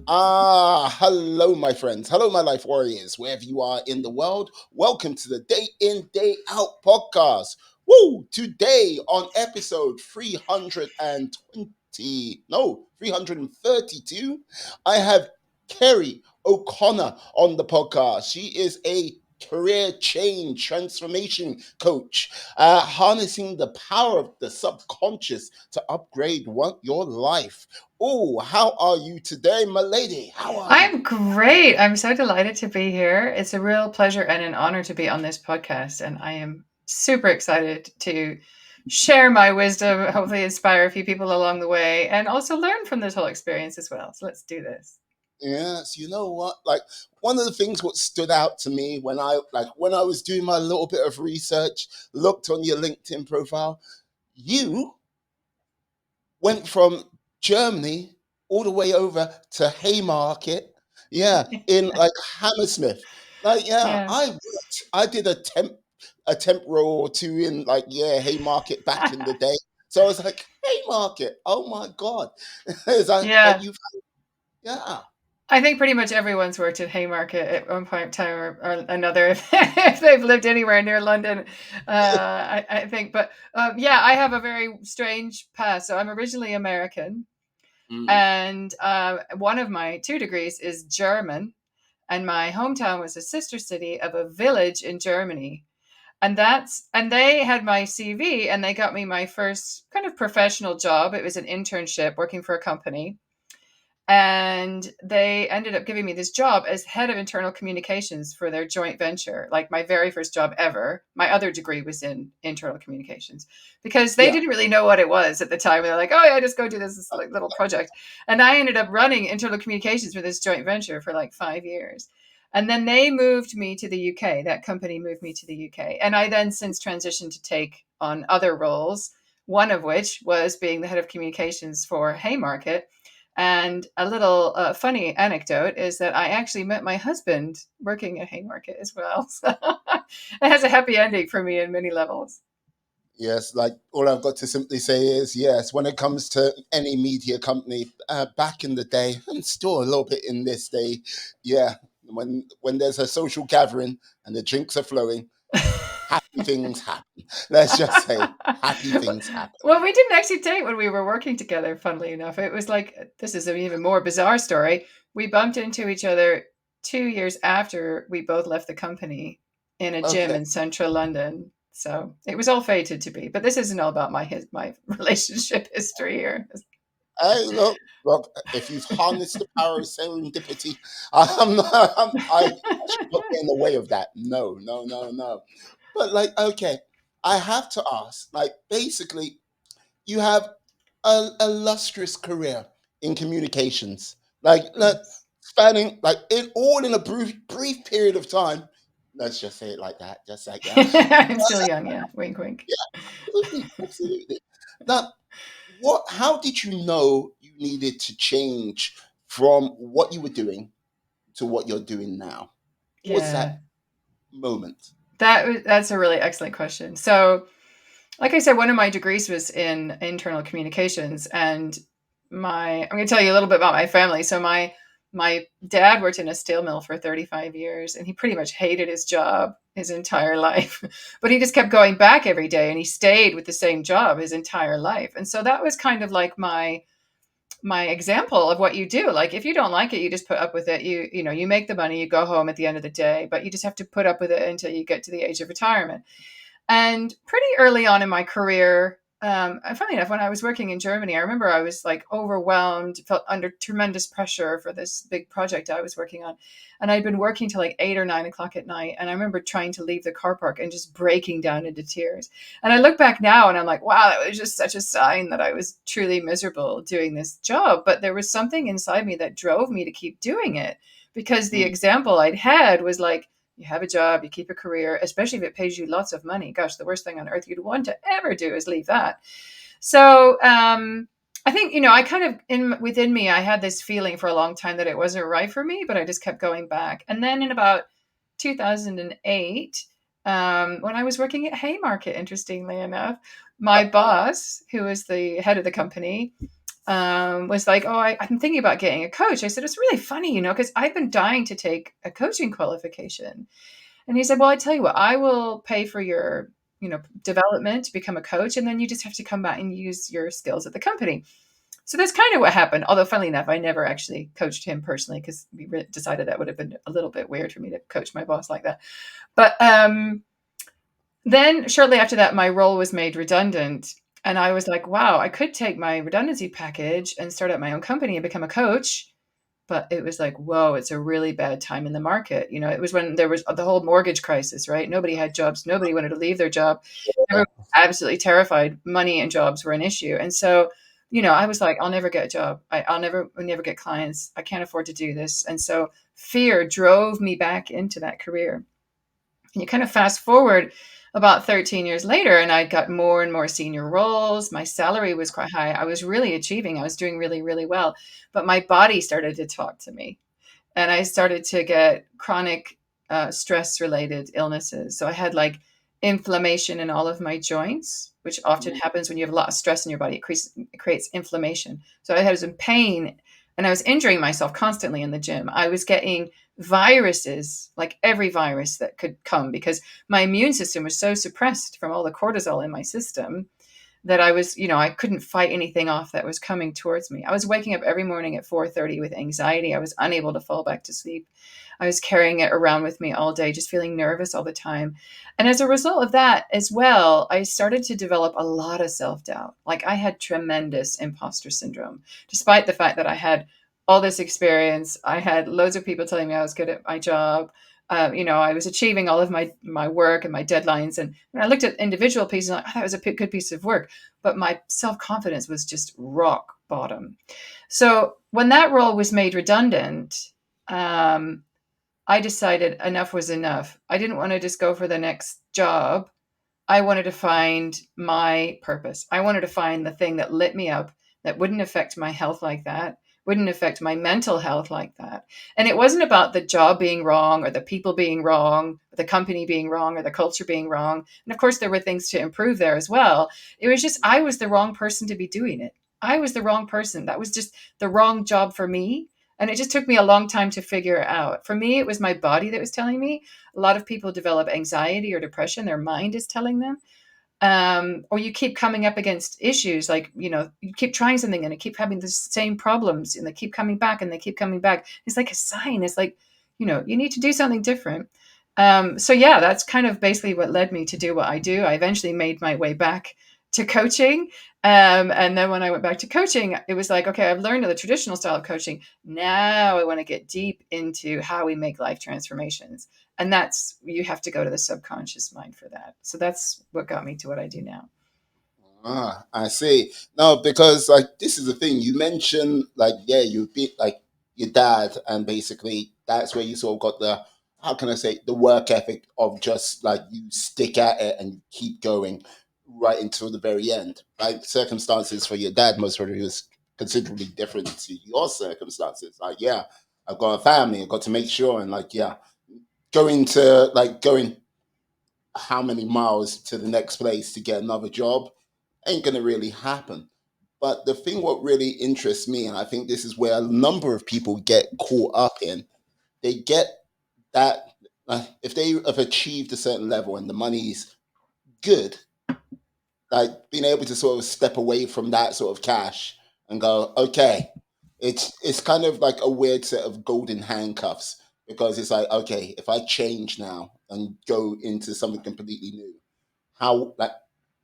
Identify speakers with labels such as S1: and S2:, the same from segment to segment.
S1: Hello, my friends. Hello, my life warriors, wherever you are in the world. Welcome to the Day In, Day Out podcast. Woo! Today on episode 332, I have Kerry O'Connor on the podcast. She is a career change transformation coach, harnessing the power of the subconscious to upgrade your life. Oh, how are you today, my lady? How are you?
S2: I'm great. I'm so delighted to be here. It's a real pleasure and an honor to be on this podcast. And I am super excited to share my wisdom, hopefully inspire a few people along the way, and also learn from this whole experience as well. So let's do this.
S1: Yes, you know what? Like one of the things what stood out to me when I was doing my little bit of research, looked on your LinkedIn profile, you went from Germany all the way over to Haymarket. Yeah, in like Hammersmith. Like, yeah,
S2: Yeah.
S1: I did a temp role or two in like Haymarket back in the day. So I was like, Haymarket, oh my God. It's like
S2: Yeah.
S1: you yeah.
S2: I think pretty much everyone's worked at Haymarket at one point in time or another if they've lived anywhere near London. I think. But yeah, I have a very strange past. So I'm originally American.
S1: Mm,
S2: And one of my two degrees is German. And my hometown was a sister city of a village in Germany. And they had my CV and they got me my first kind of professional job. It was an internship working for a company, and they ended up giving me this job as head of internal communications for their joint venture, like my very first job ever. My other degree was in internal communications because they
S1: yeah.
S2: didn't really know what it was at the time. They're like, oh yeah, just go do this like little project. And I ended up running internal communications for this joint venture for like 5 years. And then they moved me to the UK. That company moved me to the UK, and I then since transitioned to take on other roles, one of which was being the head of communications for Haymarket. And a little funny anecdote is that I actually met my husband working at Haymarket as well. So it has a happy ending for me in many levels.
S1: Yes, like all I've got to simply say is yes, when it comes to any media company, back in the day, and still a little bit in this day, yeah, when there's a social gathering and the drinks are flowing, happy things happen. Let's just say happy things happen.
S2: Well, we didn't actually date when we were working together, funnily enough. It was like, this is an even more bizarre story. We bumped into each other 2 years after we both left the company in a gym
S1: Okay.
S2: in central London. So it was all fated to be. But this isn't all about my relationship history here.
S1: Hey, look, if you've harnessed the power of serendipity, I'm not, I should not get in the way of that. No, no, no, no. But like, okay, I have to ask, like, basically, you have an illustrious career in communications, like
S2: Thanks.
S1: spanning like in a brief period of time. Let's just say it like that, just like that.
S2: I'm still young, yeah. Wink, wink.
S1: Yeah, absolutely, absolutely. Now, how did you know you needed to change from what you were doing to what you're doing now? What was that
S2: Yeah,
S1: moment?
S2: that's a really excellent question. So, like I said, one of my degrees was in internal communications, and I'm going to tell you a little bit about my family. So my dad worked in a steel mill for 35 years, and he pretty much hated his job his entire life, but he just kept going back every day, and he stayed with the same job his entire life. And so that was kind of like my example of what you do. Like if you don't like it, you just put up with it. You make the money, you go home at the end of the day, but you just have to put up with it until you get to the age of retirement. And pretty early on in my career, and funny enough, when I was working in Germany, I remember I was like overwhelmed, felt under tremendous pressure for this big project I was working on. And I'd been working till like 8 or 9 o'clock at night. And I remember trying to leave the car park and just breaking down into tears. And I look back now and I'm like, wow, that was just such a sign that I was truly miserable doing this job. But there was something inside me that drove me to keep doing it because the
S1: Mm,
S2: example I'd had was like, you have a job, you keep a career, especially if it pays you lots of money. Gosh, the worst thing on earth you'd want to ever do is leave that. So I think I kind of in within me, I had this feeling for a long time that it wasn't right for me, but I just kept going back. And then in about 2008, when I was working at Haymarket, interestingly enough, my boss, who was the head of the company, was like, "Oh, I'm thinking about getting a coach." I said, "It's really funny, because I've been dying to take a coaching qualification." And he said, "Well, I tell you what, I will pay for your, development to become a coach, and then you just have to come back and use your skills at the company." So that's kind of what happened. Although, funnily enough, I never actually coached him personally because we decided that would have been a little bit weird for me to coach my boss like that. But then shortly after that, my role was made redundant. And I was like, wow, I could take my redundancy package and start up my own company and become a coach. But it was like, whoa, it's a really bad time in the market. It was when there was the whole mortgage crisis, right? Nobody had jobs. Nobody wanted to leave their job. Everyone was absolutely terrified. Money and jobs were an issue. And so, I was like, I'll never get a job. I'll never get clients. I can't afford to do this. And so fear drove me back into that career. And you kind of fast forward about 13 years later, and I got more and more senior roles. My salary was quite high. I was really achieving. I was doing really, really well. But my body started to talk to me. And I started to get chronic stress related illnesses. So I had like inflammation in all of my joints, which often happens when you have a lot of stress in your body. It creates inflammation. So I had some pain and I was injuring myself constantly in the gym. I was getting viruses, like every virus that could come, because my immune system was so suppressed from all the cortisol in my system that I was, I couldn't fight anything off that was coming towards me. I was waking up every morning at 4:30 with anxiety. I was unable to fall back to sleep. I was carrying it around with me all day, just feeling nervous all the time. And as a result of that as well, I started to develop a lot of self-doubt. Like I had tremendous imposter syndrome, despite the fact that I had all this experience. I had loads of people telling me I was good at my job. I was achieving all of my work and my deadlines. And when I looked at individual pieces, like, oh, that was a good piece of work. But my self confidence was just rock bottom. So when that role was made redundant, um, I decided enough was enough. I didn't want to just go for the next job. I wanted to find my purpose. I wanted to find the thing that lit me up, that wouldn't affect my health like that, wouldn't affect my mental health like that. And it wasn't about the job being wrong or the people being wrong, or the company being wrong or the culture being wrong. And of course, there were things to improve there as well. It was just, I was the wrong person to be doing it. I was the wrong person. That was just the wrong job for me. And it just took me a long time to figure it out. For me, it was my body that was telling me. A lot of people develop anxiety or depression. Their mind is telling them. Or you keep coming up against issues like, you keep trying something and it keep having the same problems and they keep coming back and they keep coming back. It's like a sign. It's like, you need to do something different. So yeah, that's kind of basically what led me to do what I do. I eventually made my way back to coaching. And then when I went back to coaching, it was like, okay, I've learned the traditional style of coaching. Now I want to get deep into how we make life transformations. And that's, you have to go to the subconscious mind for that. So that's what got me to what I do now.
S1: Ah, I see. No, because like this is the thing you mentioned, like yeah, you beat like your dad, and basically that's where you sort of got the how can I say the work ethic of just like you stick at it and you keep going right until the very end. Like circumstances for your dad most probably was considerably different to your circumstances. Like yeah, I've got a family, I've got to make sure, and like yeah, going how many miles to the next place to get another job ain't gonna really happen. But the thing what really interests me, and I think this is where a number of people get caught up in, they get that if they have achieved a certain level and the money's good, like being able to sort of step away from that sort of cash and go, okay, it's kind of like a weird set of golden handcuffs because it's like, okay, if I change now and go into something completely new, how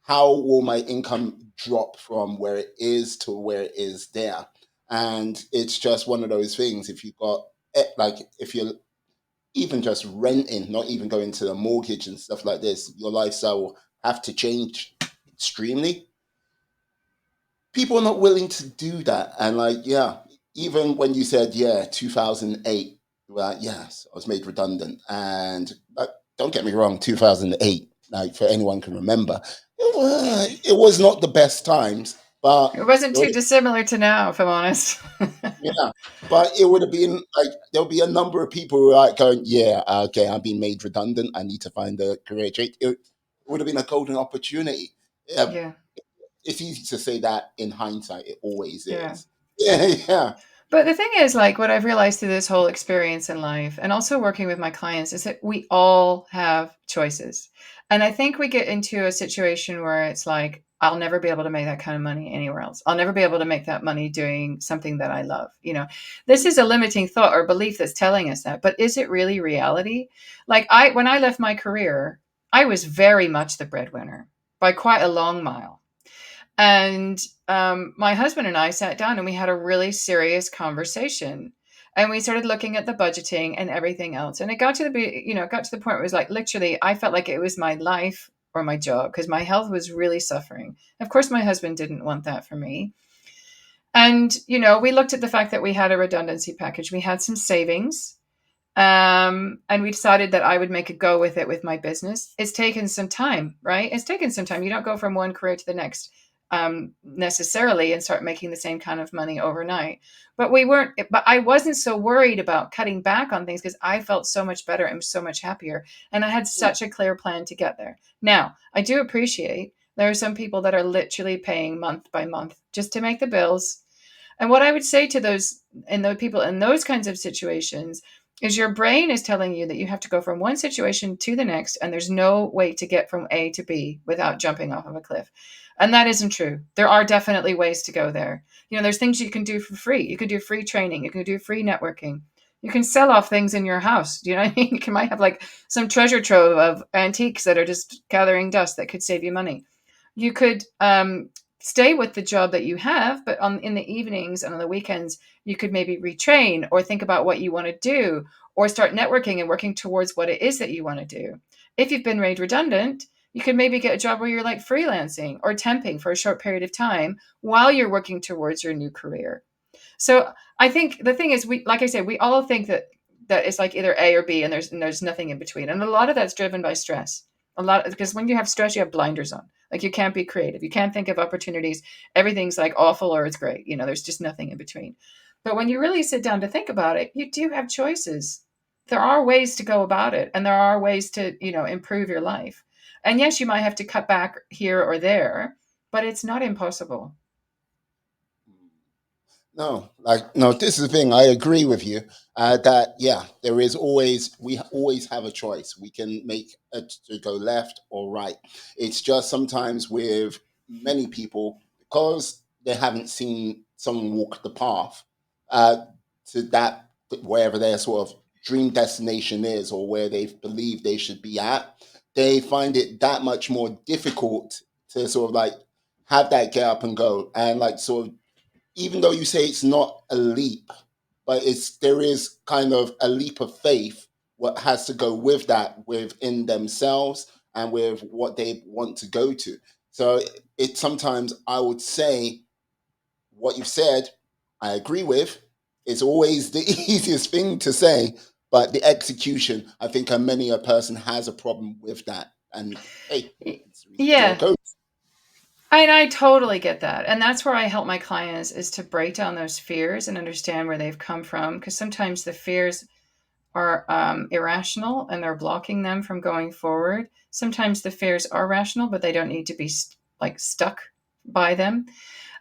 S1: how will my income drop from where it is to where it is there? And it's just one of those things. If you got like if you're even just renting, not even going to the mortgage and stuff like this, your lifestyle will have to change extremely. People are not willing to do that. And like, yeah, even when you said, yeah, 2008, well, yes, I was made redundant. And don't get me wrong, 2008, like for anyone can remember, it was not the best times, but
S2: It wasn't
S1: it
S2: too
S1: would,
S2: dissimilar to now, if I'm honest.
S1: yeah, but it would have been like there'll be a number of people who are like going, yeah, okay, I'm being made redundant. I need to find a career change. It would have been a golden opportunity. Yeah,
S2: Yeah.
S1: it's easy to say that in hindsight. It always
S2: Yeah.
S1: is. Yeah, yeah.
S2: But the thing is, like, what I've realized through this whole experience in life and also working with my clients is that we all have choices. And I think we get into a situation where it's like, I'll never be able to make that kind of money anywhere else. I'll never be able to make that money doing something that I love. This is a limiting thought or belief that's telling us that. But is it really reality? Like, when I left my career, I was very much the breadwinner by quite a long mile. And my husband and I sat down and we had a really serious conversation. And we started looking at the budgeting and everything else. And it got to it got to the point where it was like literally, I felt like it was my life or my job because my health was really suffering. Of course, my husband didn't want that for me. And, we looked at the fact that we had a redundancy package. We had some savings. And we decided that I would make a go with it with my business. It's taken some time, right? It's taken some time. You don't go from one career to the next necessarily and start making the same kind of money overnight. But I wasn't so worried about cutting back on things because I felt so much better and so much happier. And I had such a clear plan to get there. Now, I do appreciate there are some people that are literally paying month by month just to make the bills. And what I would say to those and the people in those kinds of situations is your brain is telling you that you have to go from one situation to the next, and there's no way to get from A to B without jumping off of a cliff. And that isn't true. There are definitely ways to go there. There's things you can do for free. You can do free training. You can do free networking. You can sell off things in your house. Do you know what I mean? You might have like some treasure trove of antiques that are just gathering dust that could save you money. You could stay with the job that you have, but in the evenings and on the weekends, you could maybe retrain or think about what you want to do or start networking and working towards what it is that you want to do. If you've been made redundant, you could maybe get a job where you're like freelancing or temping for a short period of time while you're working towards your new career. So I think the thing is, like I said, we all think that it's like either A or B, and there's nothing in between. And a lot of that's driven by stress. Because when you have stress, you have blinders on. Like you can't be creative. You can't think of opportunities. Everything's like awful or it's great. There's just nothing in between. But when you really sit down to think about it, you do have choices. There are ways to go about it, and there are ways to, improve your life. And yes, you might have to cut back here or there, but it's not impossible.
S1: No, this is the thing. I agree with you that yeah, we always have a choice. We can make it to go left or right. It's just sometimes with many people because they haven't seen someone walk the path uh, to that wherever their sort of dream destination is or where they believe they should be at. They find it that much more difficult to sort of like have that get up and go and like sort of even though you say it's not a leap, but there is kind of a leap of faith what has to go with that within themselves and with what they want to go to. So it sometimes I would say what you've said, I agree with. It's always the easiest thing to say, but the execution, I think many a person has a problem with that. And hey, it's how it
S2: Yeah.
S1: goes.
S2: And I totally get that. And that's where I help my clients is to break down those fears and understand where they've come from. Because sometimes the fears are irrational and they're blocking them from going forward. Sometimes the fears are rational, but they don't need to be like stuck by them.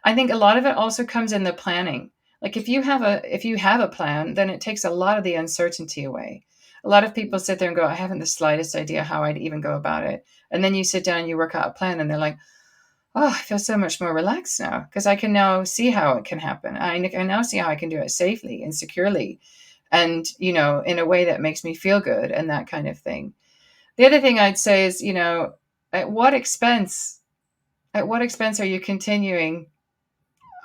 S2: I think a lot of it also comes in the planning. Like if you have a plan, then it takes a lot of the uncertainty away. A lot of people sit there and go, I haven't the slightest idea how I'd even go about it. And then you sit down and you work out a plan and they're like, oh, I feel so much more relaxed now because I can now see how it can happen. I can now see how I can do it safely and securely and, in a way that makes me feel good and that kind of thing. The other thing I'd say is, at what expense, at what expense are you continuing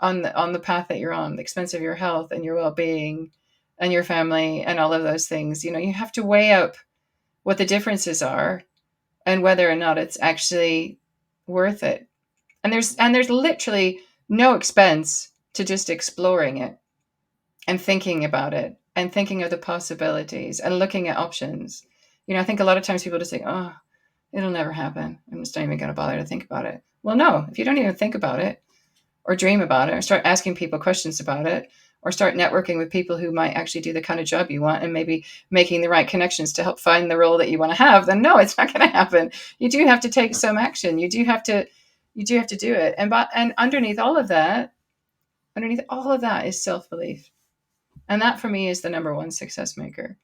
S2: on the path that you're on, the expense of your health and your well-being and your family and all of those things? You have to weigh up what the differences are and whether or not it's actually worth it. And there's literally no expense to just exploring it and thinking about it and thinking of the possibilities and looking at options. I think a lot of times people just say, "Oh, it'll never happen. I'm just not even going to bother to think about it." Well, no, if you don't even think about it or dream about it or start asking people questions about it or start networking with people who might actually do the kind of job you want and maybe making the right connections to help find the role that you want to have, then no, it's not going to happen. You do have to take some action. You do have to You do have to do it. And underneath all of that is self-belief. And that for me is the number one success maker.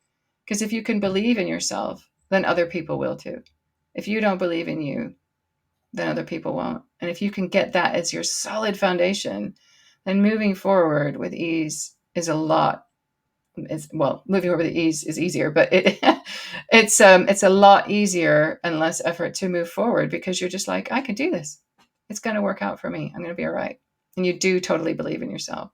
S2: Because if you can believe in yourself, then other people will too. If you don't believe in you, then other people won't. And if you can get that as your solid foundation, then moving forward with ease is a lot. Moving forward with ease is easier, but it's a lot easier and less effort to move forward because you're just like, I can do this. It's going to work out for me. I'm going to be all right. And you do totally believe in yourself.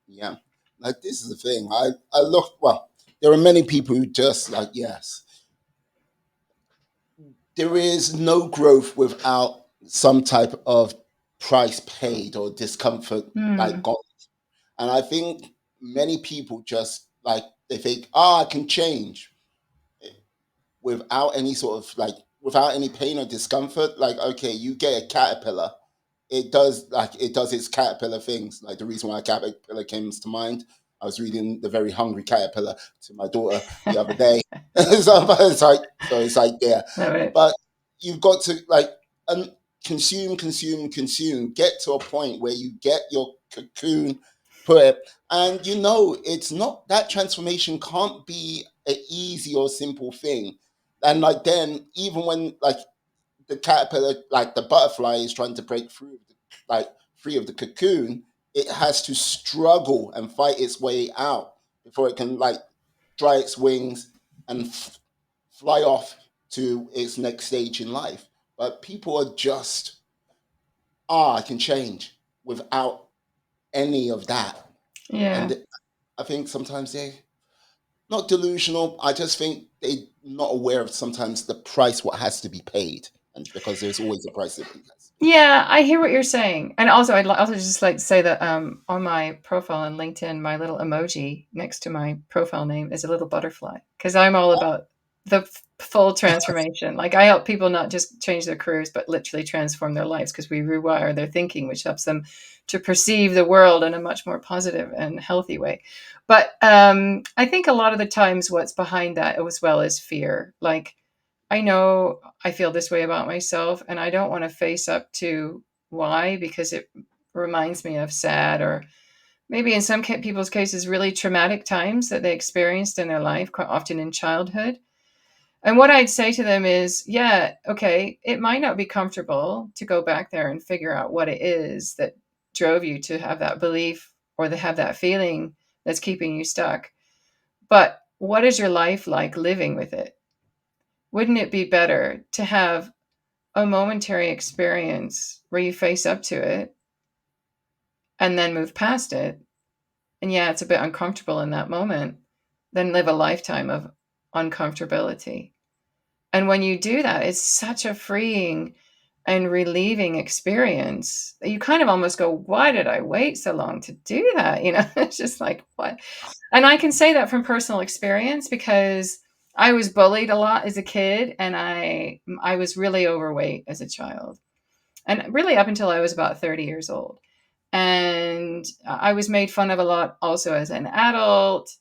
S1: Yeah. Like this is the thing. I look, well, there are many people who just like, yes, there is no growth without some type of price paid or discomfort like
S2: Hmm.
S1: gone. And I think many people just like they think, oh, I can change without any sort of like without any pain or discomfort. Like, okay, you get a caterpillar, it does its caterpillar things. Like the reason why a caterpillar came to mind, I was reading The Very Hungry Caterpillar to my daughter the other day. So it's like yeah,
S2: Love it.
S1: but you've got to like um, consume, get to a point where you get your cocoon, put it, and it's not that transformation can't be an easy or simple thing. And like then even when like the caterpillar, like the butterfly, is trying to break through, like free of the cocoon, it has to struggle and fight its way out before it can like dry its wings and fly off to its next stage in life. But people are just, I can change without any of that.
S2: Yeah.
S1: And I think sometimes they're not delusional. I just think they're not aware of sometimes the price what has to be paid. And because there's always a price that has to be paid.
S2: Yeah, I hear what you're saying. And also, I'd also just like to say that on my profile on LinkedIn, my little emoji next to my profile name is a little butterfly because I'm all about the full transformation. Like, I help people not just change their careers, but literally transform their lives because we rewire their thinking, which helps them to perceive the world in a much more positive and healthy way. But I think a lot of the times what's behind that as well is fear. Like, I know I feel this way about myself, and I don't want to face up to why because it reminds me of sad or maybe in some people's cases really traumatic times that they experienced in their life, quite often in childhood. And what I'd say to them is, yeah, okay, it might not be comfortable to go back there and figure out what it is that drove you to have that belief or to have that feeling that's keeping you stuck. But what is your life like living with it? Wouldn't it be better to have a momentary experience where you face up to it and then move past it? And yeah, it's a bit uncomfortable in that moment, then live a lifetime of uncomfortability. And when you do that, it's such a freeing and relieving experience that you kind of almost go, why did I wait so long to do that? It's just like, what? And I can say that from personal experience because I was bullied a lot as a kid and I was really overweight as a child. And really up until I was about 30 years old. And I was made fun of a lot also as an adult.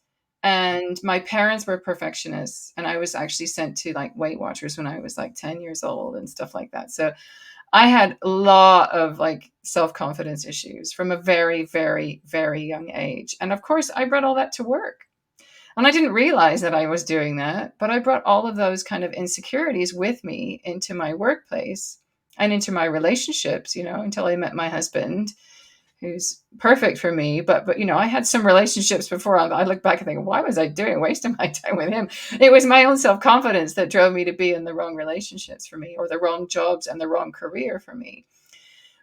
S2: And my parents were perfectionists and I was actually sent to like Weight Watchers when I was like 10 years old and stuff like that. So I had a lot of like self-confidence issues from a very, very, very young age. And of course, I brought all that to work. And I didn't realize that I was doing that, but I brought all of those kind of insecurities with me into my workplace and into my relationships, until I met my husband, who's perfect for me. But I had some relationships before I look back and think, why was I wasting my time with him? It was my own self-confidence that drove me to be in the wrong relationships for me or the wrong jobs and the wrong career for me.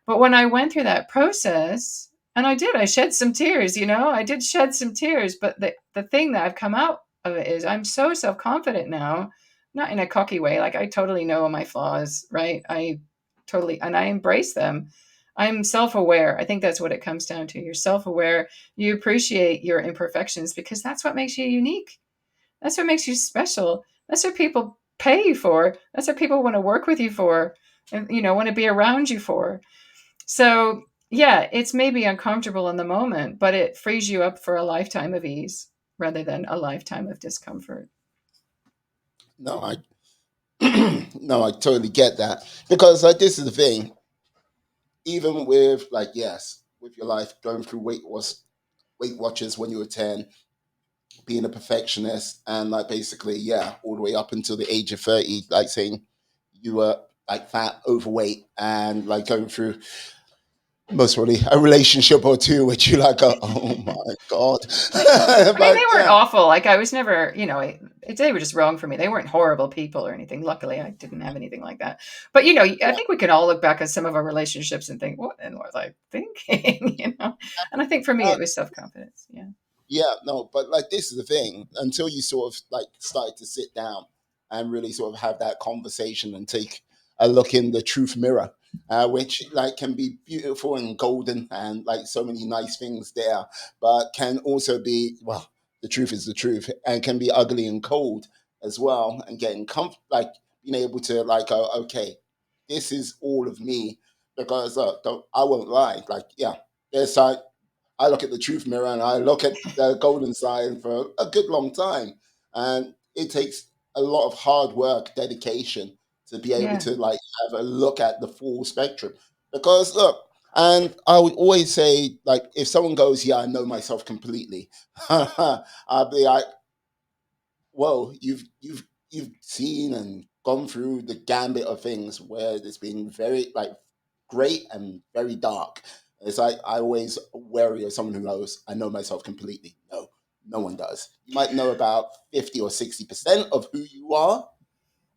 S2: But when I went through that process, and I shed some tears, I did shed some tears. But the thing that I've come out of it is I'm so self confident now, not in a cocky way. Like I totally know my flaws, right? And I embrace them. I'm self aware. I think that's what it comes down to. You're self aware. You appreciate your imperfections because that's what makes you unique. That's what makes you special. That's what people pay you for. That's what people want to work with you for and, want to be around you for. So, yeah, it's maybe uncomfortable in the moment, but it frees you up for a lifetime of ease rather than a lifetime of discomfort.
S1: No, I no, I totally get that because like this is the thing. even with like, yes, with your life going through Weight Watchers when you were 10, being a perfectionist, and like basically, yeah, all the way up until the age of 30, like saying you were like fat, overweight, and like going through most probably a relationship or two, which you like, go, oh my god.
S2: I mean, they
S1: But
S2: weren't
S1: yeah,
S2: awful. Like I was never, they were just wrong for me. They weren't horrible people or anything. Luckily, I didn't have anything like that. But I
S1: yeah,
S2: think we can all look back at some of our relationships and think, "What and was I thinking?" And I think for me,
S1: uh,
S2: it was self confidence. Yeah,
S1: yeah, no, but like this is the thing. Until you sort of like started to sit down and really sort of have that conversation and take a look in the truth mirror, which like can be beautiful and golden and like so many nice things there, but can also be, well, the truth is the truth and can be ugly and cold as well. And getting like being able to like go, okay, this is all of me, because I won't lie, like yeah, there's I look at the truth mirror and I look at the golden side for a good long time. And it takes a lot of hard work, dedication to be able
S2: yeah,
S1: to like have a look at the full spectrum. Because look, and I would always say, like, if someone goes, yeah, I know myself completely, I'll be like, whoa, you've seen and gone through the gambit of things where it's been very like great and very dark. It's like I always wary of someone who knows I know myself completely. No, no one does. You might know about 50 or 60% of who you are,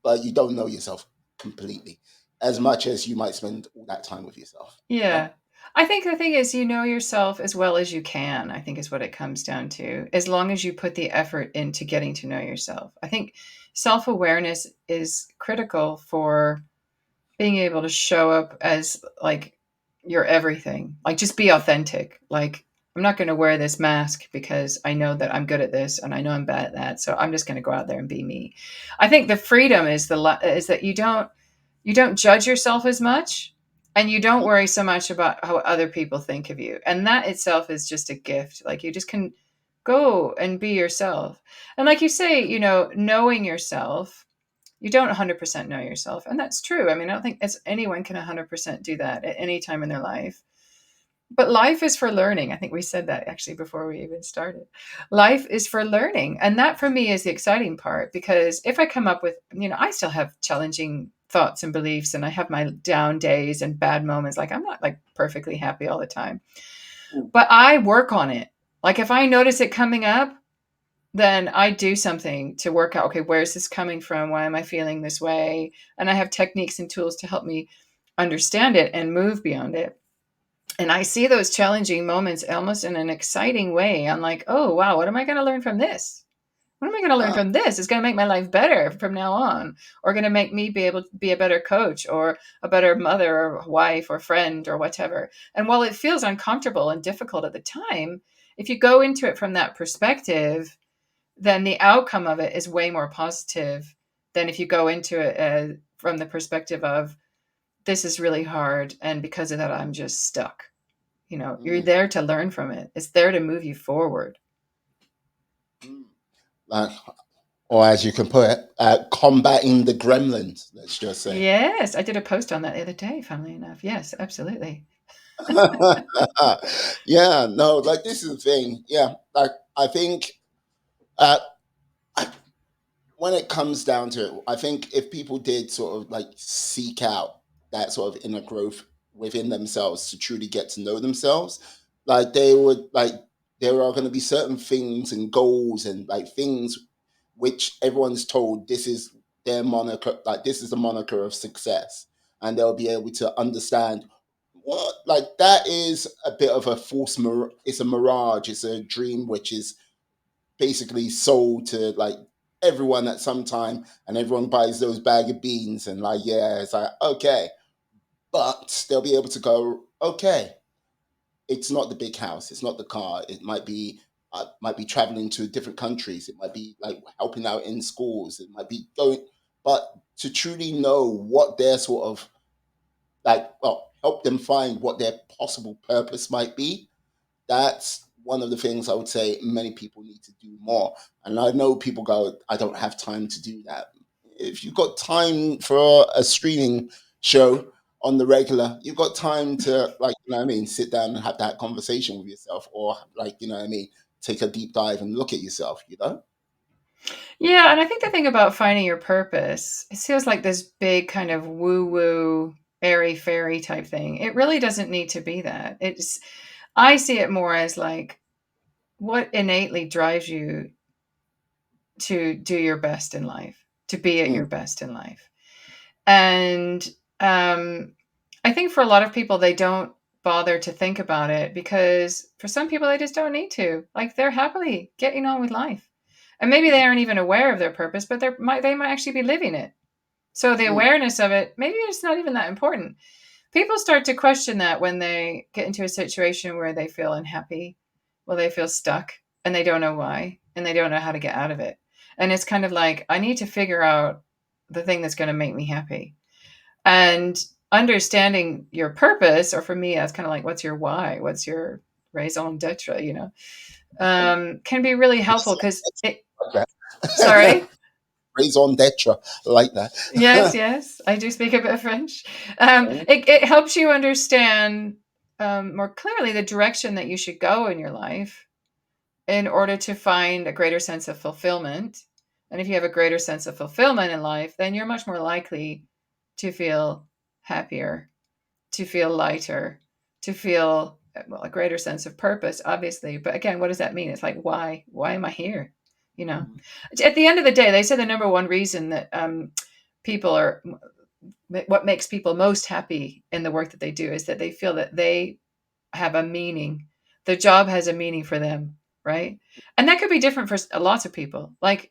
S1: but you don't know yourself completely. As much as you might spend all that time with yourself. Yeah.
S2: yeah. I think the thing is, you know yourself as well as you can. I think is what it comes down to. As long as you put the effort into getting to know yourself, I think self awareness is critical for being able to show up as like your everything. Like just be authentic. Like I'm not going to wear this mask because I know that I'm good at this and I know I'm bad at that. So I'm just going to go out there and be me. I think the freedom is that you don't judge yourself as much and you don't worry so much about how other people think of you. And that itself is just a gift. Like you just can go and be yourself. And like you say, knowing yourself, you don't 100% know yourself, and that's true. I mean, I don't think anyone can 100% do that at any time in their life, but life is for learning. I think we said that actually before we even started. Life is for learning, and that for me is the exciting part, because if I come up with, I still have challenging thoughts and beliefs, and I have my down days and bad moments. Like I'm not like perfectly happy all the time,
S1: Mm,
S2: but I work on it. Like if I notice it coming up, then I do something to work out, okay, where's this coming from? Why am I feeling this way? And I have techniques and tools to help me understand it and move beyond it. And I see those challenging moments almost in an exciting way. I'm like, oh, wow, what am I going to learn from this? What am I going to learn
S1: ah,
S2: from this? It's going to make my life better from now on, or going to make me be able to be a better coach or a better mother or wife or friend or whatever. And while it feels uncomfortable and difficult at the time, if you go into it from that perspective, then the outcome of it is way more positive than if you go into it from the perspective of this is really hard and because of that I'm just stuck. You're
S1: mm,
S2: there to learn from it. It's there to move you forward.
S1: mm. Like, or as you can put it, combating the gremlins, let's just say.
S2: Yes, I did a post on that the other day, funnily enough. Yes, absolutely.
S1: Yeah, no, like this is the thing. Yeah, like I think uh, I, when it comes down to it, I think if people did sort of like seek out that sort of inner growth within themselves to truly get to know themselves, like they would like there are going to be certain things and goals and like things which everyone's told this is their moniker, like this is the moniker of success, and they'll be able to understand what like that is a bit of a it's a mirage, it's a dream which is basically sold to like everyone at some time, and everyone buys those bag of beans and like yeah, it's like okay, but they'll be able to go okay, it's not the big house, it's not the car, it might be traveling to different countries, it might be like helping out in schools, it might be going, but to truly know what their sort of like, well, help them find what their possible purpose might be. That's one of the things I would say many people need to do more. And I know people go, I don't have time to do that. If you've got time for a streaming show on the regular. You've got time to, like, you know what I mean, sit down and have that conversation with yourself, or, like, you know what I mean, take a deep dive and look at yourself, you know?
S2: Yeah, and I think the thing about finding your purpose, it feels like this big kind of woo-woo, airy-fairy type thing. It really doesn't need to be that. It's I see it more as like what innately drives you to do your best in life, to be at
S1: Mm,
S2: your best in life. And um, I think for a lot of people, they don't bother to think about it because for some people, they just don't need to. Like they're happily getting on with life. And maybe they aren't even aware of their purpose, but they might actually be living it. So the
S1: mm,
S2: awareness of it, maybe it's not even that important. People start to question that when they get into a situation where they feel unhappy, well, they feel stuck and they don't know why and they don't know how to get out of it. And it's kind of like, I need to figure out the thing that's going to make me happy. And understanding your purpose, or for me, that's kind of like, what's your why? What's your raison d'etre, can be really helpful because it,
S1: like that.
S2: sorry.
S1: Raison d'etre, I like
S2: Yes,
S1: that.
S2: yes, I do speak a bit of French. It helps you understand more clearly the direction that you should go in your life in order to find a greater sense of fulfillment. And if you have a greater sense of fulfillment in life, then you're much more likely to feel happier, to feel lighter, to feel well, a greater sense of purpose, obviously. But again, what does that mean? It's like, why? Why am I here? You know, at the end of the day, they say the number one reason that people are what makes people most happy in the work that they do is that they feel that they have a meaning. The job has a meaning for them, right? And that could be different for lots of people. Like,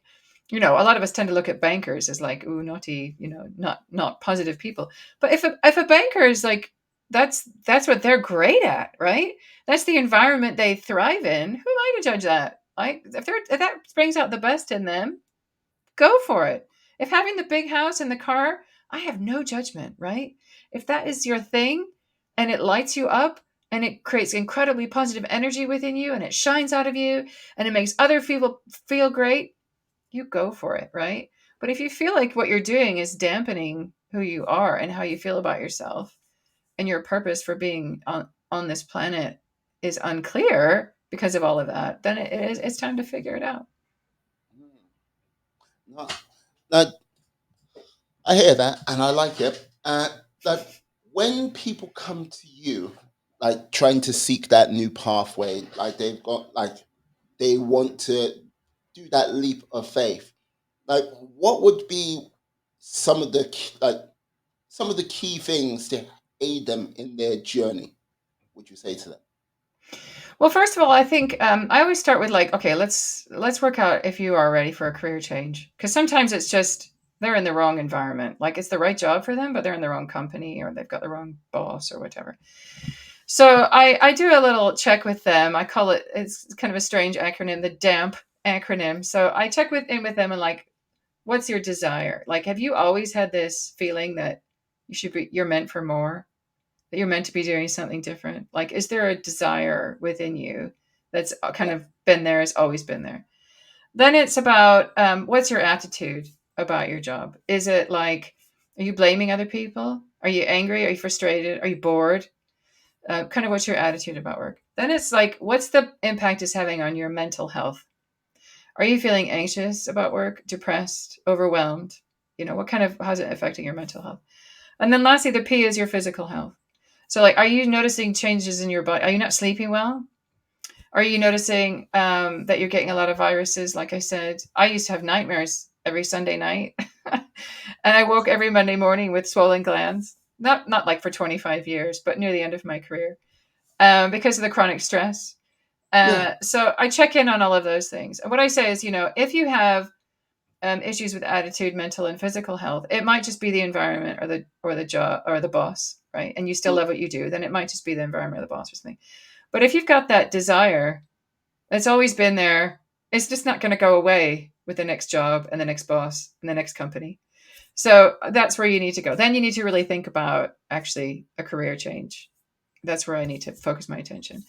S2: a lot of us tend to look at bankers as like, ooh, naughty, not positive people. But if a banker is like, that's what they're great at, right? That's the environment they thrive in. Who am I to judge that? Like, if that brings out the best in them, go for it. If having the big house and the car, I have no judgment, right? If that is your thing and it lights you up and it creates incredibly positive energy within you and it shines out of you and it makes other people feel great, you go for it, right? But if you feel like what you're doing is dampening who you are and how you feel about yourself and your purpose for being on this planet is unclear because of all of that, then it's time to figure it out.
S1: No, no, I hear that and I like it. Like when people come to you, like trying to seek that new pathway, like they've got, like they want to do that leap of faith. Like, what would be some of the some of the key things to aid them in their journey? Would you say to them?
S2: Well, first of all, I think I always start with like, okay, let's work out if you are ready for a career change, because sometimes it's just they're in the wrong environment. Like it's the right job for them, but they're in the wrong company or they've got the wrong boss or whatever. So I do a little check with them. I call it, it's kind of a strange acronym, the DAMP acronym. So I check in with them and like, what's your desire? Like, have you always had this feeling that you're meant for more? That you're meant to be doing something different? Like, is there a desire within you that's kind
S1: Yeah.
S2: of been there, has always been there? Then it's about what's your attitude about your job? Is it like, are you blaming other people? Are you angry? Are you frustrated? Are you bored? Kind of what's your attitude about work? Then it's like, what's the impact it's having on your mental health? Are you feeling anxious about work, depressed, overwhelmed? How's it affecting your mental health? And then lastly, the P is your physical health. So, like, are you noticing changes in your body? Are you not sleeping well? Are you noticing that you're getting a lot of viruses? Like I said, I used to have nightmares every Sunday night, and I woke every Monday morning with swollen glands. Not like for 25 years, but near the end of my career, because of the chronic stress.
S1: Yeah.
S2: So I check in on all of those things. And what I say is, if you have issues with attitude, mental, and physical health, it might just be the environment or the job or the boss, right? And you still
S1: Mm,
S2: love what you do, then it might just be the environment or the boss or something. But if you've got that desire, it's always been there. It's just not going to go away with the next job and the next boss and the next company. So that's where you need to go. Then you need to really think about actually a career change. That's where I need to focus my attention.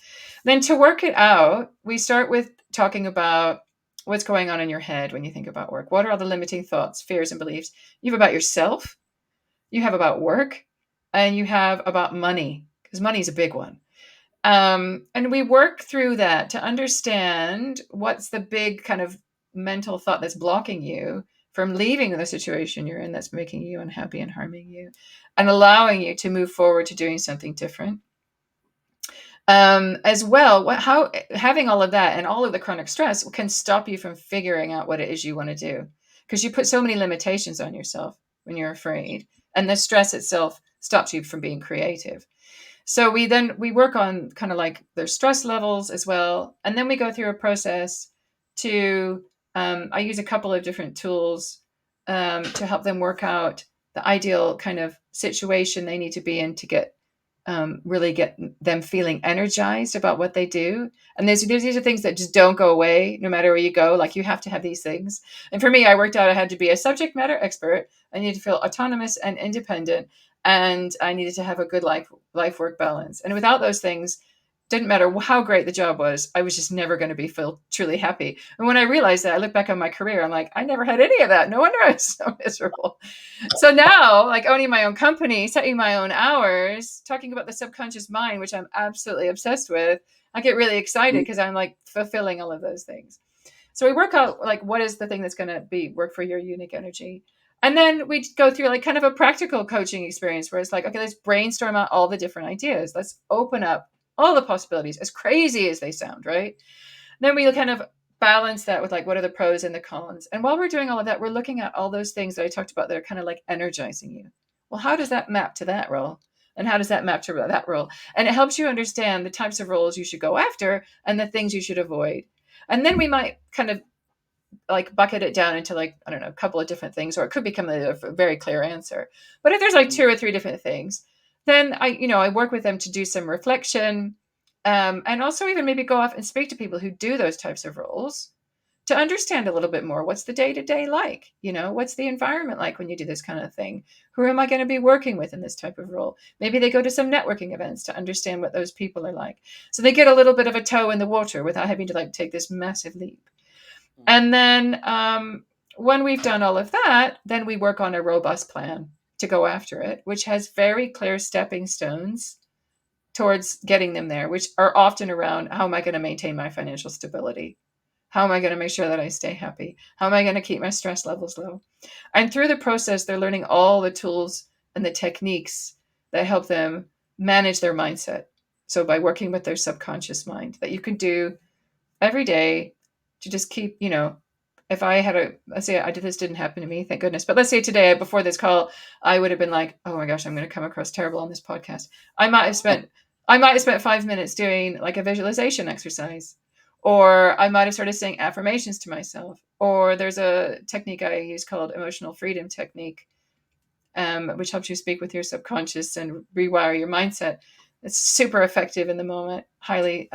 S2: Then to work it out, we start with talking about what's going on in your head when you think about work. What are all the limiting thoughts, fears, and beliefs you have about yourself? You have about work, and you have about money, because money is a big one. And we work through that to understand what's the big kind of mental thought that's blocking you from leaving the situation you're in that's making you unhappy and harming you, and allowing you to move forward to doing something different. As well, how having all of that and all of the chronic stress can stop you from figuring out what it is you want to do, because you put so many limitations on yourself when you're afraid, and the stress itself stops you from being creative. So we work on kind of like their stress levels as well, and then we go through a process to I use a couple of different tools to help them work out the ideal kind of situation they need to be in to get really get them feeling energized about what they do. And these are things that just don't go away no matter where you go. Like, you have to have these things. And for me, I worked out I had to be a subject matter expert. I needed to feel autonomous and independent, and I needed to have a good life work balance. And without those things, didn't matter how great the job was, I was just never going to be feel truly happy. And when I realized that, I look back on my career, I'm like, I never had any of that. No wonder I was so miserable. So now, like, owning my own company, setting my own hours, talking about the subconscious mind, which I'm absolutely obsessed with, I get really excited because I'm like fulfilling all of those things. So we work out like what is the thing that's going to be work for your unique energy. And then we go through like kind of a practical coaching experience where it's like, okay, let's brainstorm out all the different ideas. Let's open up all the possibilities, as crazy as they sound, right? Then we kind of balance that with like, what are the pros and the cons? And while we're doing all of that, we're looking at all those things that I talked about that are kind of like energizing you. Well, how does that map to that role? And how does that map to that role? And it helps you understand the types of roles you should go after and the things you should avoid. And then we might kind of like bucket it down into like, I don't know, a couple of different things, or it could become a very clear answer. But if there's like two or three different things, then I work with them to do some reflection, and also even maybe go off and speak to people who do those types of roles to understand a little bit more. What's the day-to-day like? What's the environment like when you do this kind of thing? Who am I going to be working with in this type of role? Maybe they go to some networking events to understand what those people are like, so they get a little bit of a toe in the water without having to like take this massive leap. And then when we've done all of that, then we work on a robust plan to go after it, which has very clear stepping stones towards getting them there, which are often around, how am I going to maintain my financial stability? How am I going to make sure that I stay happy? How am I going to keep my stress levels low? And through the process, they're learning all the tools and the techniques that help them manage their mindset. So by working with their subconscious mind, that you can do every day to just keep, if I had let's say this didn't happen to me, thank goodness. But let's say today, before this call, I would have been like, oh my gosh, I'm going to come across terrible on this podcast. I might have spent 5 minutes doing like a visualization exercise, or I might have started saying affirmations to myself, or there's a technique I use called emotional freedom technique, which helps you speak with your subconscious and rewire your mindset. It's super effective in the moment, highly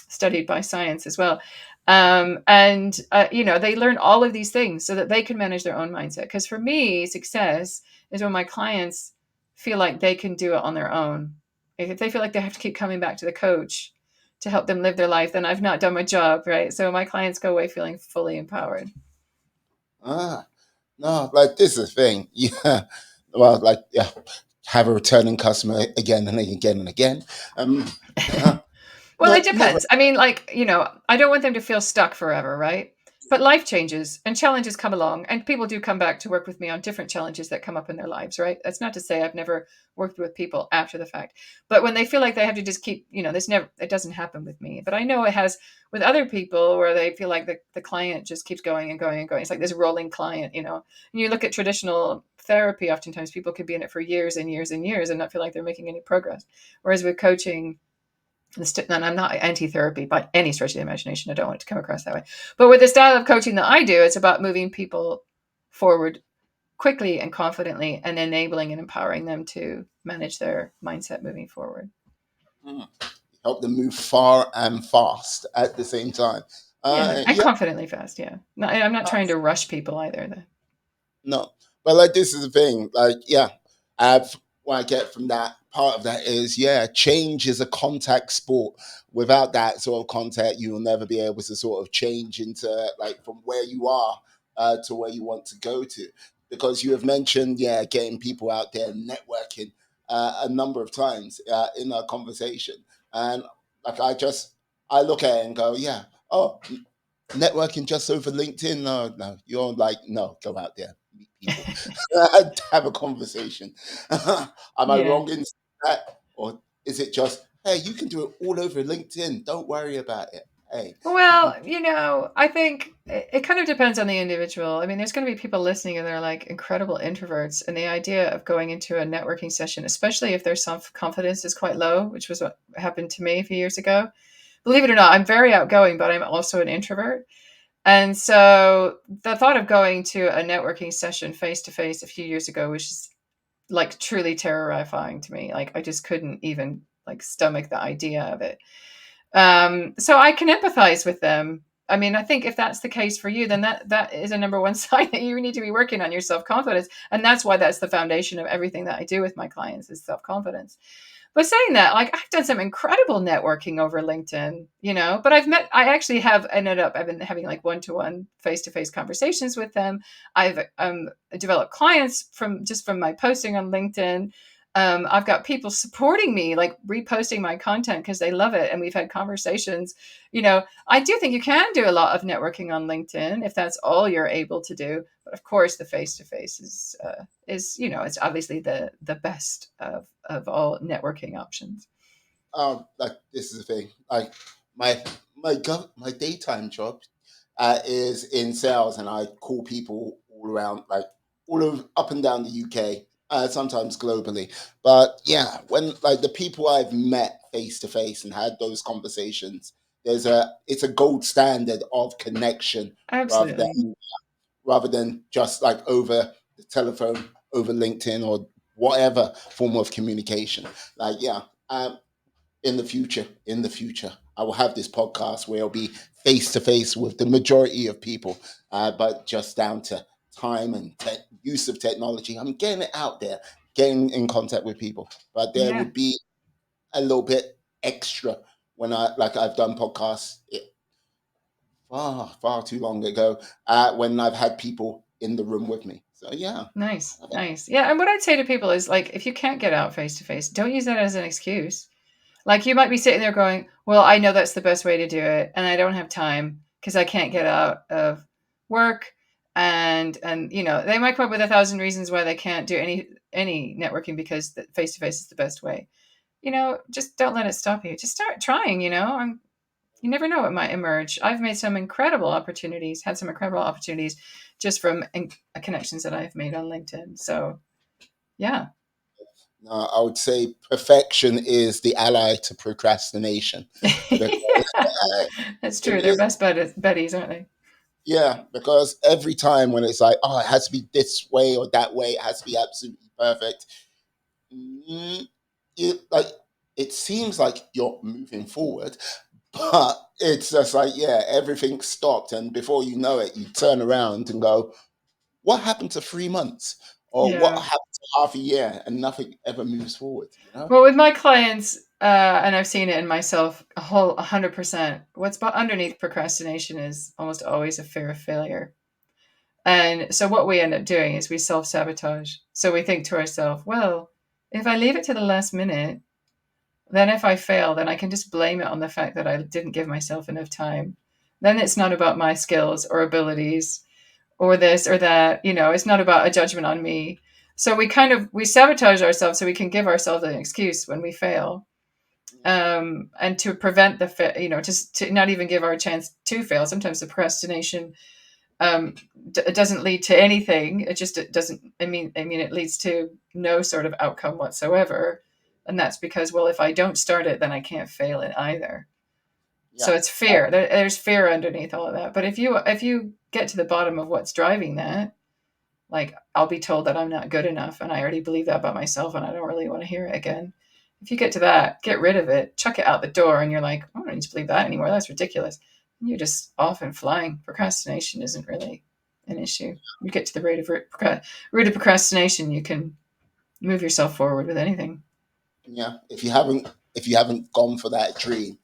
S2: studied by science as well. And they learn all of these things so that they can manage their own mindset. Because for me, success is when my clients feel like they can do it on their own. If they feel like they have to keep coming back to the coach to help them live their life, then I've not done my job, right? So my clients go away feeling fully empowered.
S1: No, like this is the thing. Yeah. Well, like, yeah, have a returning customer again and again and again.
S2: Well, it
S1: No,
S2: depends. I mean, like, I don't want them to feel stuck forever, right? But life changes and challenges come along, and people do come back to work with me on different challenges that come up in their lives, right? That's not to say I've never worked with people after the fact. But when they feel like they have to just keep, it doesn't happen with me. But I know it has with other people where they feel like the client just keeps going and going and going. It's like this rolling client, And you look at traditional therapy, oftentimes people could be in it for years and years and years and not feel like they're making any progress. Whereas with coaching, and I'm not anti-therapy by any stretch of the imagination. I don't want it to come across that way. But with the style of coaching that I do, it's about moving people forward quickly and confidently and enabling and empowering them to manage their mindset moving forward.
S1: help them move far and fast at the same time.
S2: And confidently fast, yeah. I'm not trying to rush people either.
S1: No, but like this is the thing. Like, yeah, I've what I get from that part of that is, yeah, change is a contact sport. Without that sort of contact, you will never be able to sort of change into like from where you are to where you want to go to. Because you have mentioned, yeah, getting people out there networking. a number of times in our conversation, and like I look at it and go, yeah, oh, networking just over LinkedIn? No, no, you're like, no, go out there, meet people, have a conversation. Am I
S2: Yeah.
S1: wrong in that, or is it just, hey, you can do it all over LinkedIn? Don't worry about it. Hey,
S2: Well, I think it kind of depends on the individual. I mean, there's going to be people listening and they're like incredible introverts. And the idea of going into a networking session, especially if their self confidence is quite low, which was what happened to me a few years ago. Believe it or not, I'm very outgoing, but I'm also an introvert. And so the thought of going to a networking session face to face a few years ago was just like truly terrifying to me. Like I just couldn't even like stomach the idea of it. So I can empathize with them. I mean, I think if that's the case for you, then that is a number one sign that you need to be working on your self confidence, and that's why that's the foundation of everything that I do with my clients is self confidence. But saying that, like I've done some incredible networking over LinkedIn, but I actually have I've been having like one-to-one face-to-face conversations with them. I've developed clients from my posting on LinkedIn. I've got people supporting me, like reposting my content because they love it. And we've had conversations. I do think you can do a lot of networking on LinkedIn if that's all you're able to do. But of course, the face to face is it's obviously the best of all networking options.
S1: like this is the thing. Like my my daytime job is in sales, and I call people all around, like all over up and down the UK, sometimes globally. But yeah, when like the people I've met face to face and had those conversations, it's a gold standard of connection rather
S2: Absolutely.
S1: than just like over the telephone, over LinkedIn, or whatever form of communication. Like yeah, in the future, I will have this podcast where I'll be face to face with the majority of people, but just down to time and use of technology. I'm getting it out there, getting in contact with people, but there
S2: Yeah.
S1: would be a little bit extra when I've done podcasts far too long ago, when I've had people in the room with me. So yeah,
S2: Nice. Nice. Yeah. And what I'd say to people is like, if you can't get out face to face, don't use that as an excuse. Like you might be sitting there going, well, I know that's the best way to do it. And I don't have time because I can't get out of work. And they might come up with 1,000 reasons why they can't do any networking because face to face is the best way. Just don't let it stop you. Just start trying, you never know what might emerge. I've made some incredible opportunities, had some incredible opportunities just from connections that I've made on LinkedIn. So, yeah.
S1: I would say perfection is the ally to procrastination. Because, uh,
S2: That's
S1: if
S2: true. They're
S1: you,
S2: best buddies, aren't they?
S1: yeah, because every time when it's like, oh, it has to be this way or that way, it has to be absolutely perfect. mm, like it seems like you're moving forward, but it's just like, yeah, everything stopped, and before you know it, you turn around and go, what happened to 3 months, or what
S2: Yeah.
S1: happened to half a year, and nothing ever moves forward, you know?
S2: Well, with my clients, and I've seen it in myself, a whole 100%. What's underneath procrastination is almost always a fear of failure. And so what we end up doing is we self sabotage. So we think to ourselves, well, if I leave it to the last minute, then if I fail, then I can just blame it on the fact that I didn't give myself enough time. Then it's not about my skills or abilities or this or that. It's not about a judgment on me. So we sabotage ourselves so we can give ourselves an excuse when we fail, and to prevent just to not even give our chance to fail. Sometimes the procrastination it doesn't lead to anything. It doesn't. I mean, it leads to no sort of outcome whatsoever, and that's because, well, if I don't start it, then I can't fail it either. So
S1: Yeah.
S2: it's fear. There's fear underneath all of that. But if you get to the bottom of what's driving that, like I'll be told that I'm not good enough, and I already believe that about myself, and I don't really want to hear it again. If you get to that, get rid of it, chuck it out the door, and you're like, I don't need to believe that anymore. That's ridiculous. And you're just off and flying. Procrastination isn't really an issue. You get to the root of procrastination, you can move yourself forward with anything.
S1: Yeah, if you haven't gone for that dream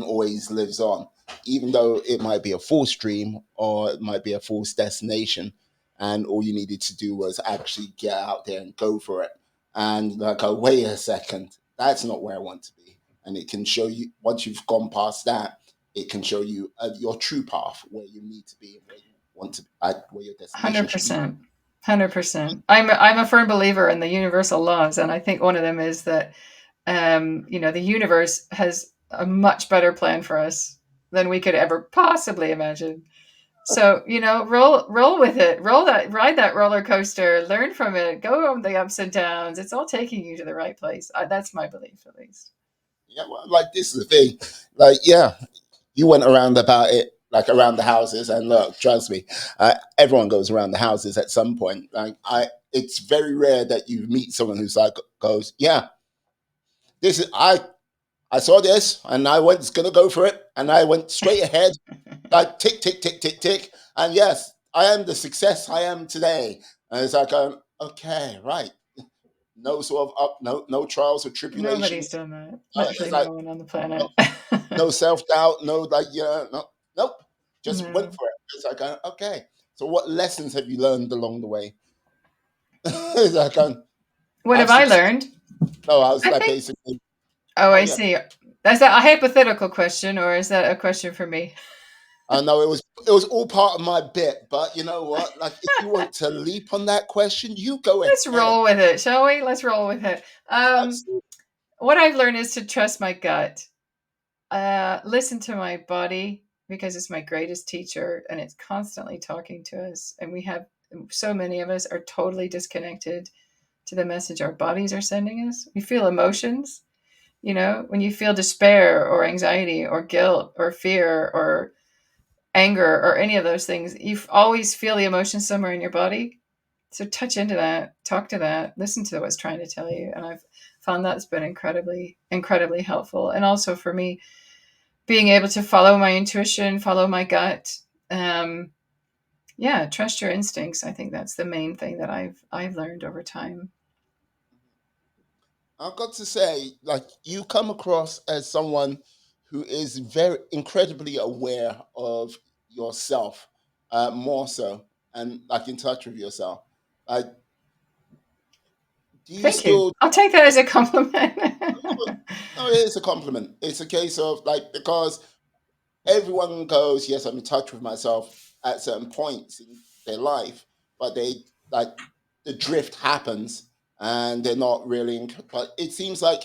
S1: always lives on, even though it might be a false dream or it might be a false destination, and all you needed to do was actually get out there and go for it. and like, oh, wait a second, that's not where I want to be. And it can show you, once you've gone past that, it can show you your true path, where you need to be and where you want to be, where your destination should be.
S2: 100%. 100%. I'm a firm believer in the universal laws, and I think one of them is that the universe has a much better plan for us than we could ever possibly imagine. So, roll with it, ride that roller coaster, learn from it, go on the ups and downs. It's all taking you to the right place. That's my belief, at least.
S1: Yeah, well, like, this is the thing. Like, yeah, you went around about it, like around the houses, and look, trust me, everyone goes around the houses at some point. Like, it's very rare that you meet someone who's like, goes, yeah, this is I saw this and I was gonna go for it, and I went straight ahead, like tick tick tick tick tick, and yes, I am the success I am today. And it's like, okay, right, no sort of no trials or
S2: Nobody's
S1: tribulations.
S2: done that.
S1: It's
S2: Literally
S1: like,
S2: no one on the
S1: no,
S2: planet.
S1: no self doubt, no, like, yeah, no, nope, just went
S2: No.
S1: for it. It's like, okay. So what lessons have you learned along the way? It's like,
S2: What
S1: I've
S2: have I
S1: succeeded.
S2: learned?
S1: No, I was
S2: I
S1: like,
S2: think.
S1: basically,
S2: Oh,
S1: oh
S2: I
S1: yeah.
S2: see. Is that a hypothetical question, or is that a question for me?
S1: I know it was all part of my bit, but you know what? Like, if you want to leap on that question, you go
S2: Let's
S1: ahead.
S2: roll with it, shall we? Let's roll with it.
S1: Absolutely.
S2: What I've learned is to trust my gut. Listen to my body, because it's my greatest teacher, and it's constantly talking to us. And we have so many of us are totally disconnected to the message our bodies are sending us. We feel emotions, when you feel despair or anxiety or guilt or fear or anger or any of those things, you always feel the emotion somewhere in your body. So touch into that, talk to that, listen to what's trying to tell you. And I've found that's been incredibly, incredibly helpful. And also for me, being able to follow my intuition, follow my gut. Yeah, trust your instincts. I think that's the main thing that I've learned over time.
S1: I've got to say, like, you come across as someone who is very incredibly aware of yourself, more so, and like in touch with yourself. Like, do you
S2: Thank you.
S1: still?
S2: I'll take that as a compliment.
S1: No, it is a compliment. It's a case of, like, because everyone goes, yes, I'm in touch with myself at certain points in their life, but they, like, the drift happens and they're not really. But it seems like,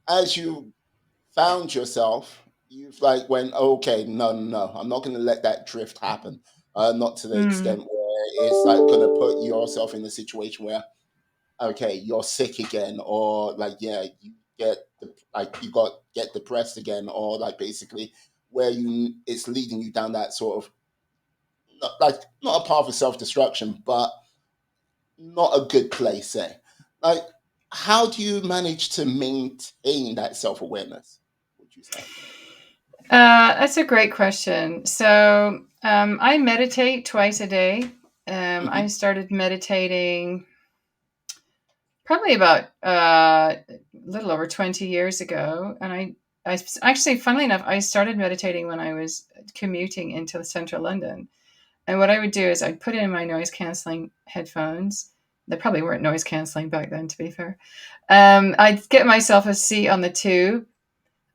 S1: as you found yourself, you've like went, okay, no, no, no, I'm not going to let that drift happen. Not to the extent
S2: Mm,
S1: where it's like going to put yourself in a situation where, okay, you're sick again, or like, yeah, you get like you got get depressed again, or like basically where you it's leading you down that sort of, not a path of self destruction, but not a good place. Say, like, how do you manage to maintain that self awareness? Would you say?
S2: that's a great question. So I meditate twice a day. I
S1: Hmm.
S2: started meditating probably about a little over 20 years ago. And I actually, funnily enough, I started meditating when I was commuting into central London. And what I would do is I'd put in my noise canceling headphones. They probably weren't noise canceling back then, to be fair. I'd get myself a seat on the tube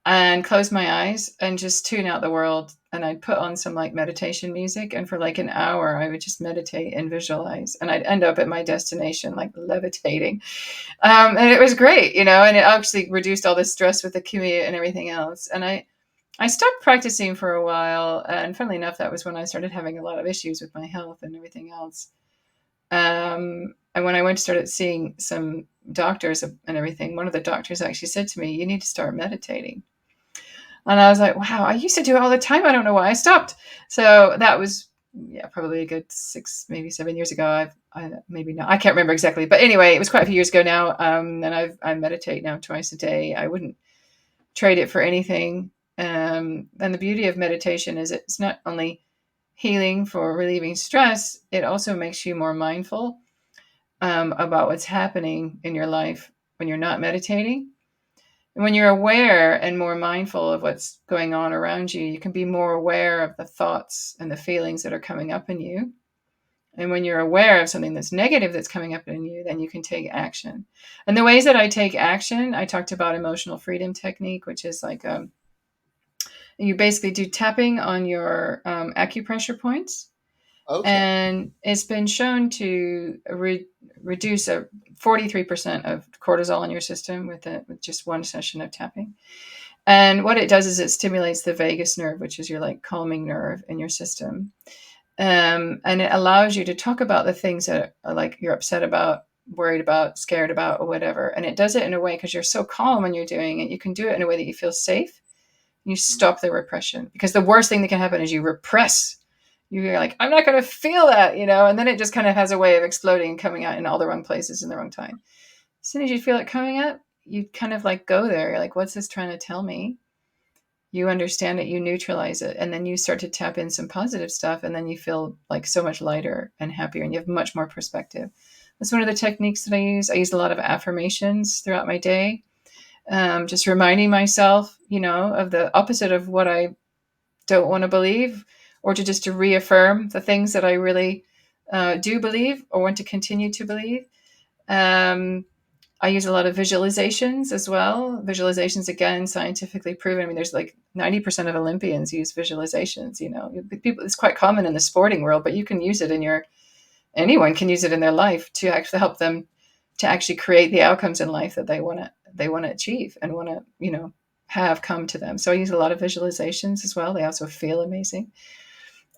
S2: and close my eyes and just tune out the world. And I'd put on some like meditation music. And for like an hour, I would just meditate and visualize. And I'd end up at my destination, like levitating. And it was great, and it actually reduced all the stress with the commute and everything else. And I stopped practicing for a while, and funnily enough, that was when I started having a lot of issues with my health and everything else. And when I went to started seeing some doctors and everything, one of the doctors actually said to me, "You need to start meditating." And I was like, "Wow, I used to do it all the time. I don't know why I stopped." So that was, yeah, probably a good 6, maybe 7 years ago. I maybe not. I can't remember exactly, but anyway, it was quite a few years ago now. And I meditate now twice a day. I wouldn't trade it for anything. And the beauty of meditation is it's not only healing for relieving stress, it also makes you more mindful about what's happening in your life when you're not meditating. And when you're aware and more mindful of what's going on around you, you can be more aware of the thoughts and the feelings that are coming up in you. And when you're aware of something that's negative that's coming up in you, then you can take action. And the ways that I take action, I talked about emotional freedom technique, which is like you basically do tapping on your acupressure points,
S1: Okay.
S2: and it's been shown to reduce 43% of cortisol in your system with just one session of tapping. And what it does is it stimulates the vagus nerve, which is your like calming nerve in your system. And it allows you to talk about the things that are like you're upset about, worried about, scared about, or whatever. And it does it in a way because you're so calm when you're doing it. You can do it in a way that you feel safe. You
S1: Mm.
S2: stop the repression, because the worst thing that can happen is you repress. You're like, I'm not going to feel that, and then it just kind of has a way of exploding and coming out in all the wrong places in the wrong time. As soon as you feel it coming up, you kind of like go there. You're like, what's this trying to tell me? You understand it, you neutralize it, and then you start to tap in some positive stuff, and then you feel like so much lighter and happier, and you have much more perspective. That's one of the techniques that I use. I use a lot of affirmations throughout my day, just reminding myself, of the opposite of what I don't want to believe, or to reaffirm the things that I really do believe or want to continue to believe. Um, I use a lot of visualizations as well. Visualizations, again, scientifically proven. I mean, there's like 90% of Olympians use visualizations. People, it's quite common in the sporting world, but you can use it anyone can use it in their life to actually help them to actually create the outcomes in life that they want to achieve and want to, have come to them. So I use a lot of visualizations as well. They also feel amazing.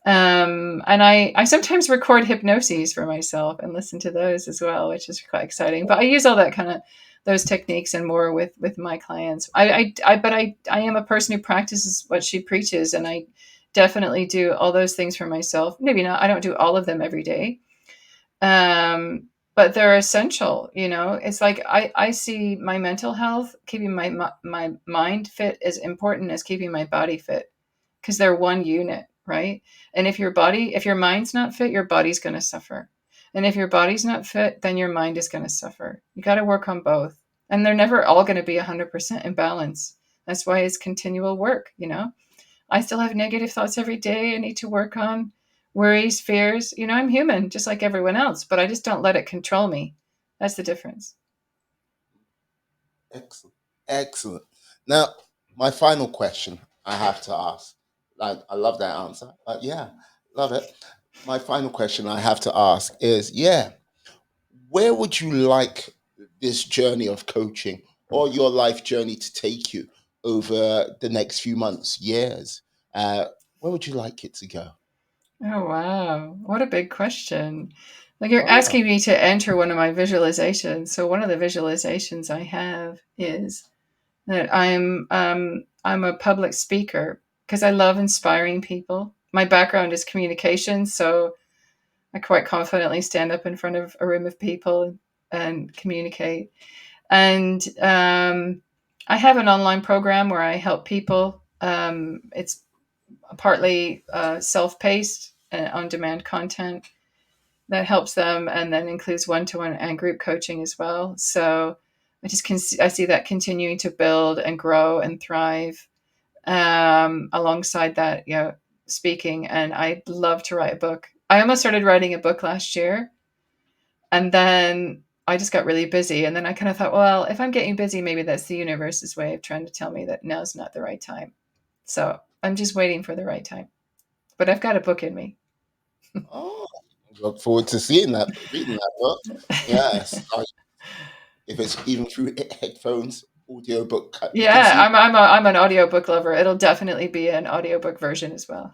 S2: And I sometimes record hypnoses for myself and listen to those as well, which is quite exciting. But I use all that kind of those techniques and more with my clients. But I am a person who practices what she preaches, and I definitely do all those things for myself. Maybe not. I don't do all of them every day, but they're essential. It's like I see my mental health, keeping my mind fit, as important as keeping my body fit, because they're one unit, right? And if your mind's not fit, your body's going to suffer. And if your body's not fit, then your mind is going to suffer. You got to work on both. And they're never all going to be 100% in balance. That's why it's continual work. I still have negative thoughts every day I need to work on, worries, fears. I'm human just like everyone else, but I just don't let it control me. That's the difference.
S1: Excellent. Excellent. Now, my final question I have to ask. I love that answer. Yeah, love it. My final question I have to ask is, yeah, where would you like this journey of coaching or your life journey to take you over the next few months, years? Uh, where would you like it to go?
S2: Oh, wow. What a big question. Like, you're
S1: Oh,
S2: asking me to enter one of my visualizations. So one of the visualizations I have is that I'm a public speaker because I love inspiring people. My background is communication, so I quite confidently stand up in front of a room of people and communicate. And I have an online program where I help people. It's partly self-paced and on-demand content that helps them, and then includes one-to-one and group coaching as well. So I see that continuing to build and grow and thrive. Alongside that, speaking, and I'd love to write a book. I almost started writing a book last year, and then I just got really busy. And then I kind of thought, well, if I'm getting busy, maybe that's the universe's way of trying to tell me that now's not the right time. So I'm just waiting for the right time. But I've got a book in me.
S1: oh, look forward to seeing that, reading that book. Yes, if it's even through headphones, audiobook, you can
S2: Yeah,
S1: see.
S2: I'm an audiobook lover. It'll definitely be an audiobook version as well.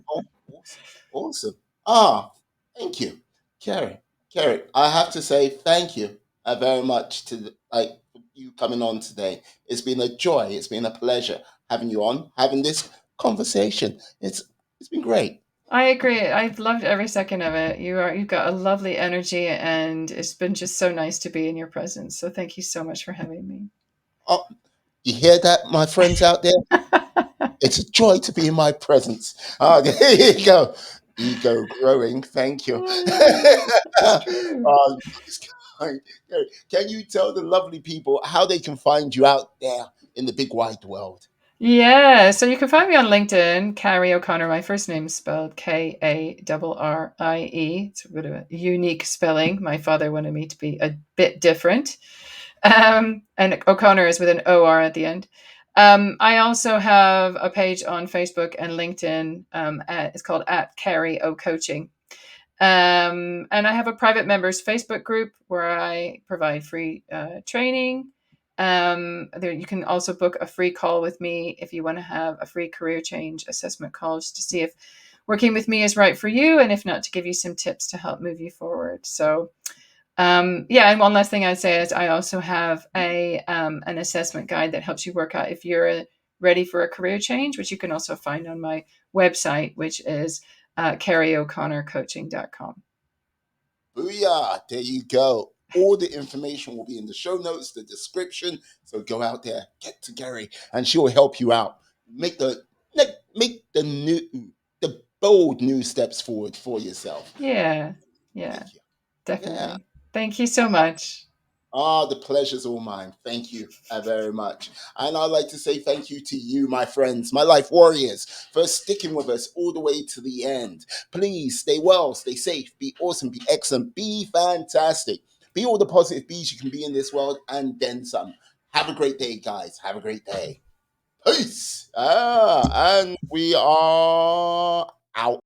S1: Oh, awesome, awesome. Ah, thank you, Kerry. Kerry, I have to say thank you very much to you coming on today. It's been a joy. It's been a pleasure having you on, having this conversation. It's been great.
S2: I agree. I've loved every second of it. You've got a lovely energy, and it's been just so nice to be in your presence. So thank you so much for having me.
S1: Oh, you hear that, my friends out there? It's a joy to be in my presence. Ah, there you go. Ego growing. Thank you.
S2: It's true.
S1: Nice guy. Can you tell the lovely people how they can find you out there in the big wide world?
S2: Yeah, so you can find me on LinkedIn, Karrie O'Connor. My first name is spelled Karrie. It's a bit of a unique spelling. My father wanted me to be a bit different. And O'Connor is with an OR at the end. I also have a page on Facebook and LinkedIn. It's called at Kerry O Coaching. And I have a private members Facebook group where I provide free training. There, you can also book a free call with me if you want to have a free career change assessment call just to see if working with me is right for you, and if not, to give you some tips to help move you forward. So, yeah, and one last thing I'd say is I also have a an assessment guide that helps you work out if you're ready for a career change, which you can also find on my website, which is KarrieO'ConnorCoaching.com.
S1: Booyah! There you go. All the information will be in the show notes, the description. So go out there, get to Kerry, and she will help you out. Make the the bold new steps forward for yourself.
S2: Yeah, yeah,
S1: Thank you. Yeah.
S2: definitely. Thank you so much.
S1: Ah, the pleasure's all mine. Thank you very much. And I'd like to say thank you to you, my friends, my life warriors, for sticking with us all the way to the end. Please stay well, stay safe, be awesome, be excellent, be fantastic. Be all the positive bees you can be in this world and then some. Have a great day, guys. Have a great day. Peace. And we are out.